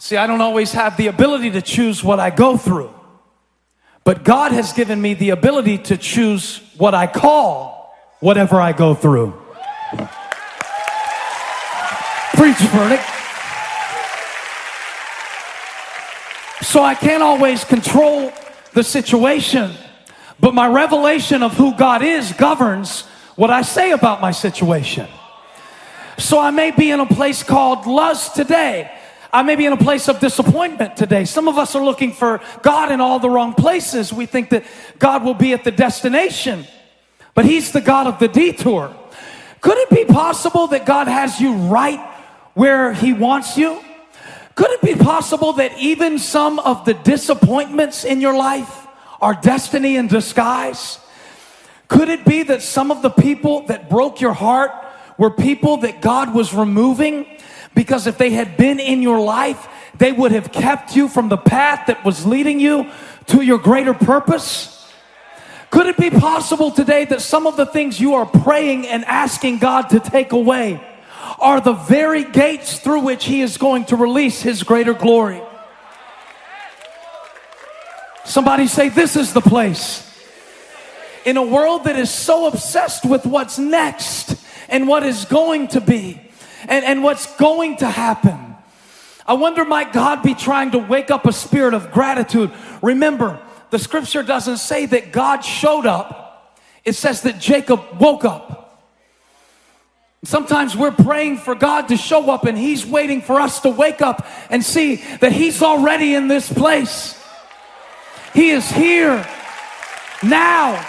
See, I don't always have the ability to choose what I go through, but God has given me the ability to choose what I call whatever I go through. Preach, Furtick. So I can't always control the situation, but my revelation of who God is governs what I say about my situation. So I may be in a place called lust today. I may be in a place of disappointment today. Some of us are looking for God in all the wrong places. We think that God will be at the destination, but He's the God of the detour. Could it be possible that God has you right where He wants you? Could it be possible that even some of the disappointments in your life are destiny in disguise? Could it be that some of the people that broke your heart were people that God was removing? Because if they had been in your life, they would have kept you from the path that was leading you to your greater purpose. Could it be possible today that some of the things you are praying and asking God to take away are the very gates through which He is going to release His greater glory? Somebody say, this is the place. In a world that is so obsessed with what's next and what is going to be, and what's going to happen, I wonder, might God be trying to wake up a spirit of gratitude? Remember, the scripture doesn't say that God showed up. It says that Jacob woke up. Sometimes we're praying for God to show up, and He's waiting for us to wake up and see that He's already in this place. He is here now.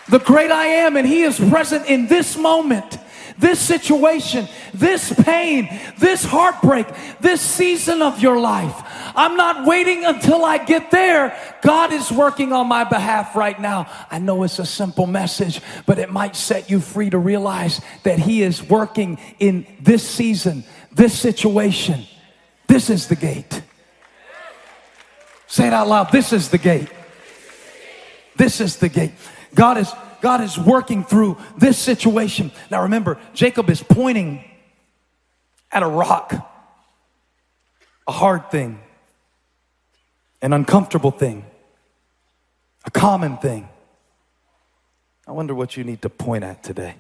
The great I am, and He is present in this moment, this situation, this pain, this heartbreak, this season of your life. I'm not waiting until I get there. God is working on my behalf right now. I know it's a simple message, but it might set you free to realize that He is working in this season, this situation. This is the gate. Say it out loud. This is the gate. This is the gate. God is working through this situation. Now remember, Jacob is pointing at a rock, a hard thing, an uncomfortable thing, a common thing. I wonder what you need to point at today.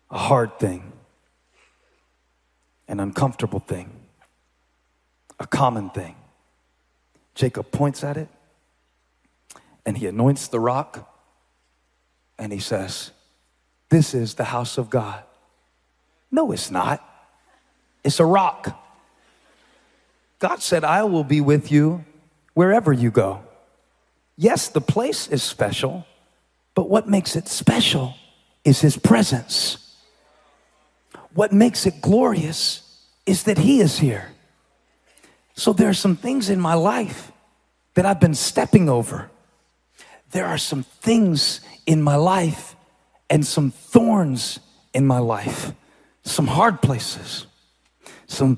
A hard thing, an uncomfortable thing, a common thing. Jacob points at it, and he anoints the rock. And he says, this is the house of God. No, it's not. It's a rock. God said, I will be with you wherever you go. Yes, the place is special, but what makes it special is His presence. What makes it glorious is that He is here. So there are some things in my life that I've been stepping over. There are some things in my life and some thorns in my life, some hard places, some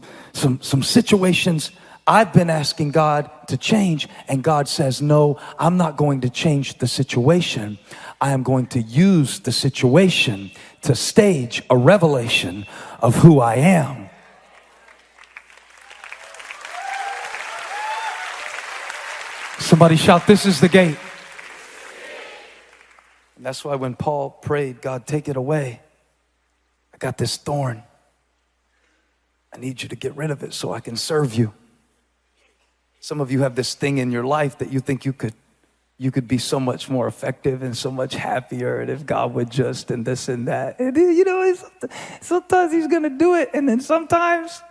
situations I've been asking God to change, and God says, no, I'm not going to change the situation. I am going to use the situation to stage a revelation of who I am. Somebody shout, this is the gate. And that's why when Paul prayed, God, take it away. I got this thorn. I need you to get rid of it so I can serve you. Some of you have this thing in your life that you think you could be so much more effective and so much happier, and if God would just, and this and that. And you know, sometimes He's going to do it, and then sometimes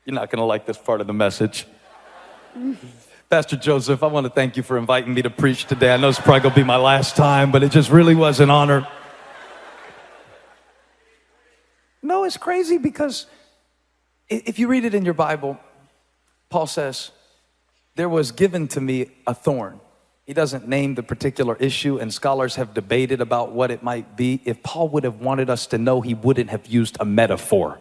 you're not going to like this part of the message. Pastor Joseph, I want to thank you for inviting me to preach today. I know it's probably going to be my last time, but it just really was an honor. No, it's crazy because if you read it in your Bible, Paul says, there was given to me a thorn. He doesn't name the particular issue, and scholars have debated about what it might be. If Paul would have wanted us to know, he wouldn't have used a metaphor.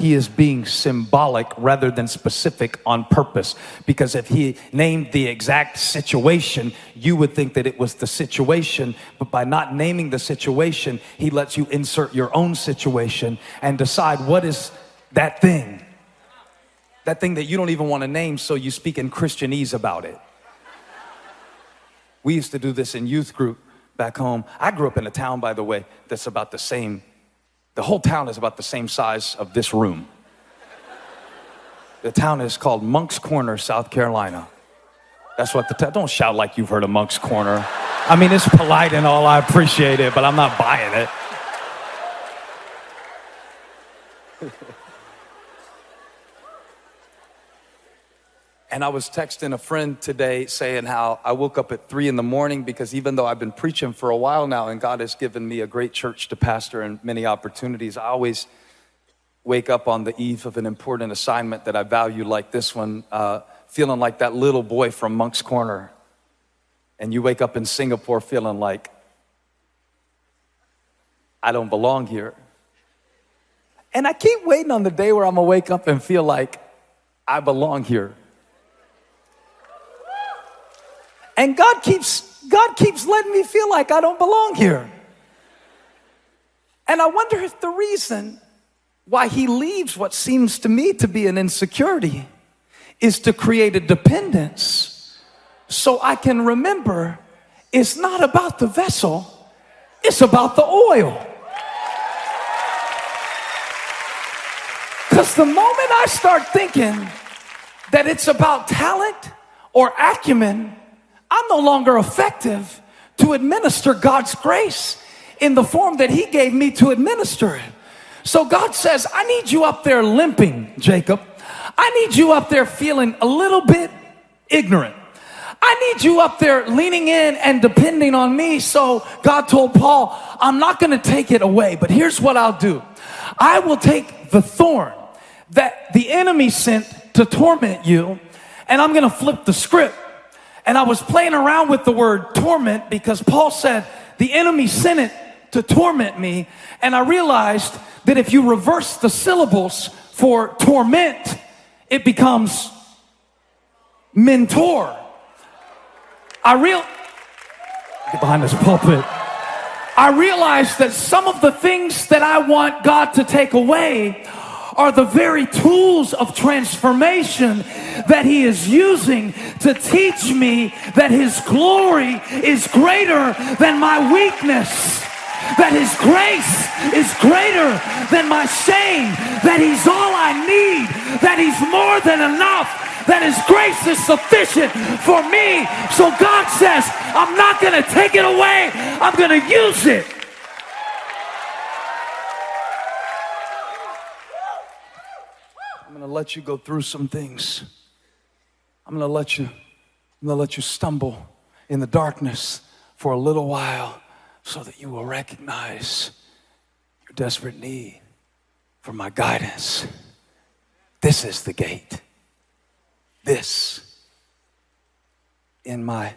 he is being symbolic rather than specific on purpose. Because if he named the exact situation, you would think that it was the situation. But by not naming the situation, he lets you insert your own situation and decide what is that thing. That thing that you don't even want to name, so you speak in Christianese about it. We used to do this in youth group back home. I grew up in a town, by the way, that's about the same. The whole town is about the same size of this room. The town is called Moncks Corner, South Carolina. That's what don't shout like you've heard of Moncks Corner. I mean, it's polite and all, I appreciate it, but I'm not buying it. And I was texting a friend today saying how I woke up at 3 a.m. because even though I've been preaching for a while now and God has given me a great church to pastor and many opportunities, I always wake up on the eve of an important assignment that I value like this one, feeling like that little boy from Moncks Corner. And you wake up in Singapore feeling like, I don't belong here. And I keep waiting on the day where I'm gonna wake up and feel like I belong here. And God keeps letting me feel like I don't belong here. And I wonder if the reason why he leaves what seems to me to be an insecurity is to create a dependence so I can remember it's not about the vessel, it's about the oil. Because the moment I start thinking that it's about talent or acumen, I'm no longer effective to administer God's grace in the form that he gave me to administer it. So God says, I need you up there limping, Jacob. I need you up there feeling a little bit ignorant. I need you up there leaning in and depending on me. So God told Paul, I'm not going to take it away, but here's what I'll do. I will take the thorn that the enemy sent to torment you, and I'm going to flip the script. And I was playing around with the word torment because Paul said the enemy sent it to torment me. And I realized that if you reverse the syllables for torment, it becomes mentor. Get behind this pulpit. I realized that some of the things that I want God to take away are the very tools of transformation that he is using to teach me that his glory is greater than my weakness, that his grace is greater than my shame, that he's all I need, that he's more than enough, that his grace is sufficient for me. So God says, I'm not going to take it away, I'm going to use it. I'm going to let you go through some things. I'm going to let you stumble in the darkness for a little while so that you will recognize your desperate need for my guidance. This is the gate. This, in my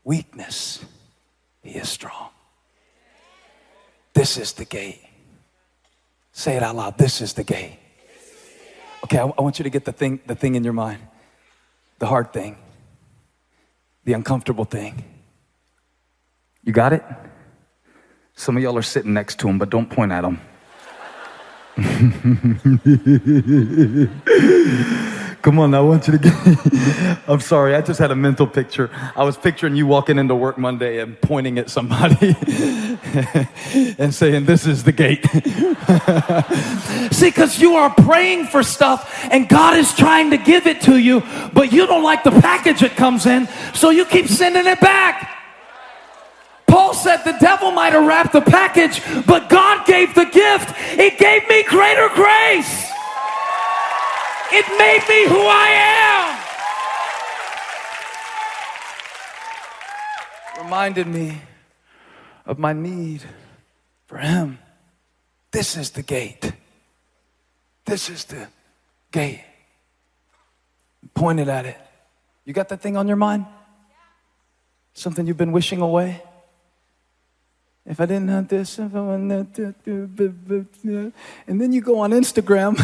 weakness, he is strong. This is the gate. Say it out loud. This is the gate. Okay, I want you to get the thing in your mind, the hard thing, the uncomfortable thing. You got it? Some of y'all are sitting next to him, but don't point at him. Come on, I want you to get, I'm sorry, I just had a mental picture. I was picturing you walking into work Monday and pointing at somebody and saying, this is the gate. See, because you are praying for stuff and God is trying to give it to you, but you don't like the package it comes in, so you keep sending it back. Paul said the devil might have wrapped the package, but God gave the gift. It gave me greater grace. It made me who I am. Reminded me of my need for him. This is the gate. This is the gate. Pointed at it. You got that thing on your mind? Something you've been wishing away? if I didn't have this, if I wouldn't have that, and then you go on Instagram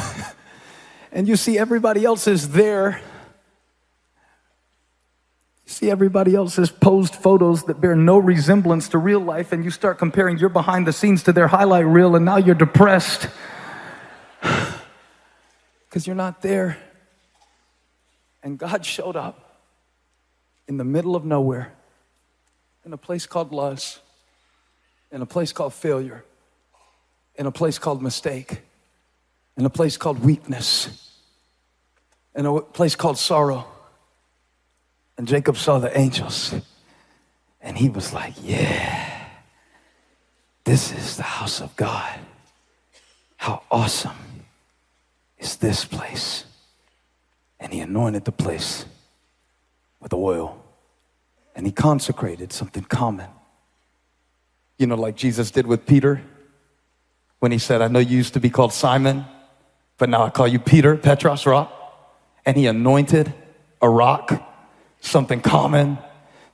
and you see everybody else is there. You see everybody else's posed photos that bear no resemblance to real life, and you start comparing your behind the scenes to their highlight reel, and now you're depressed because you're not there. And God showed up in the middle of nowhere, in a place called Luz, in a place called failure, in a place called mistake, in a place called weakness, in a place called sorrow. And Jacob saw the angels, and he was like, yeah, this is the house of God. How awesome is this place? And he anointed the place with oil, and he consecrated something common. You know, like Jesus did with Peter when he said, I know you used to be called Simon, but now I call you Peter, Petros, rock. And he anointed a rock, something common.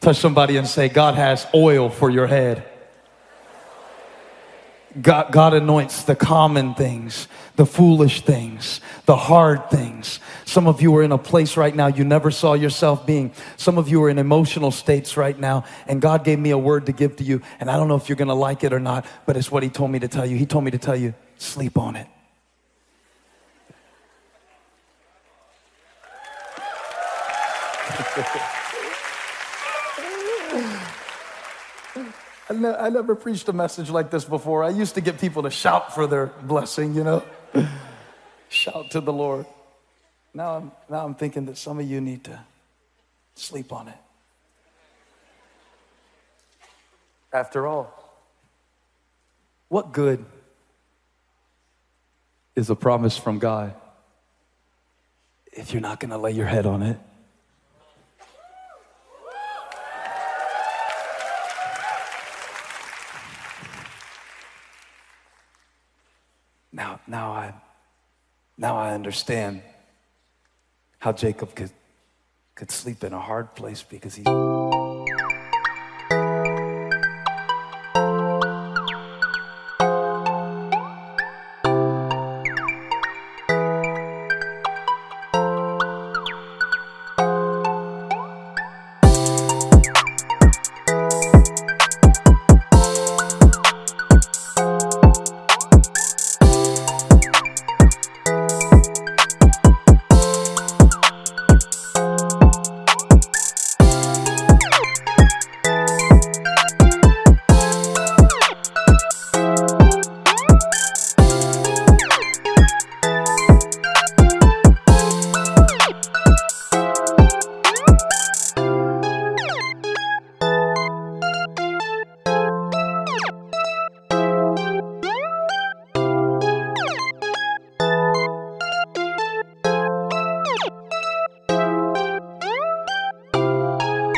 Touch somebody and say, God has oil for your head. God anoints the common things, the foolish things, the hard things. Some of you are in a place right now you never saw yourself being. Some of you are in emotional states right now, and God gave me a word to give to you, and I don't know if you're going to like it or not, but it's what he told me to tell you. He told me to tell you, sleep on it. I never preached a message like this before. I used to get people to shout for their blessing, you know. Shout to the Lord. Now I'm thinking that some of you need to sleep on it. After all, what good is a promise from God if you're not going to lay your head on it? Now I understand how Jacob could sleep in a hard place because he...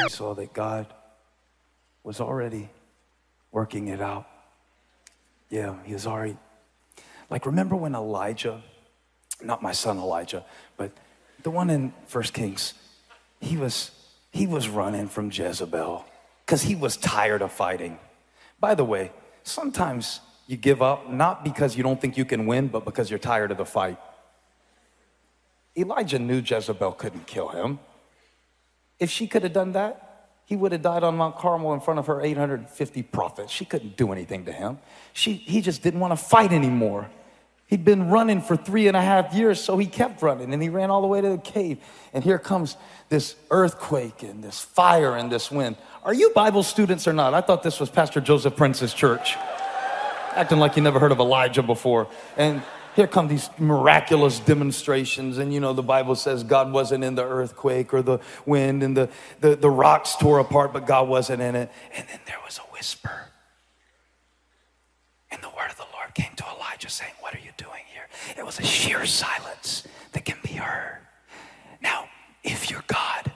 saw that God was already working it out. Yeah, he was already, like, remember when Elijah, not my son Elijah, but the one in 1 Kings, he was running from Jezebel because he was tired of fighting. By the way, sometimes you give up, not because you don't think you can win, but because you're tired of the fight. Elijah knew Jezebel couldn't kill him. If she could have done that, he would have died on Mount Carmel in front of her 850 prophets. She couldn't do anything to him. He just didn't want to fight anymore. He'd been running for 3.5 years, so he kept running, and he ran all the way to the cave. And here comes this earthquake and this fire and this wind. Are you Bible students or not? I thought this was Pastor Joseph Prince's church. Acting like you never heard of Elijah before. And here come these miraculous demonstrations, and you know the Bible says God wasn't in the earthquake or the wind, and the rocks tore apart, but God wasn't in it. And then there was a whisper, and the word of the Lord came to Elijah saying, what are you doing here? It was a sheer silence that can be heard. Now, if you're God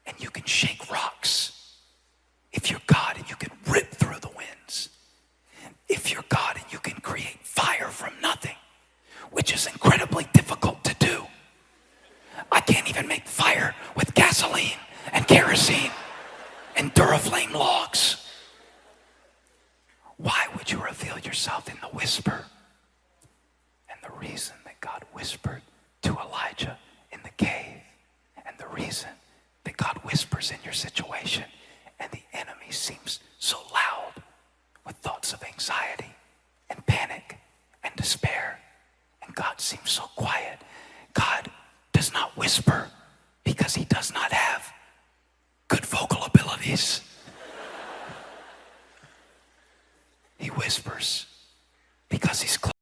and you can shake rocks, if you're God and you can rip through the winds, if you're God and you can create fire from nothing, which is incredibly difficult to do. I can't even make fire with gasoline and kerosene and Duraflame logs. reason that God whispered to Elijah in the cave, and the reason that God whispers in your situation, and the enemy seems so loud with thoughts of anxiety and panic and despair, and God seems so quiet. God does not whisper because he does not have good vocal abilities. He whispers because he's close.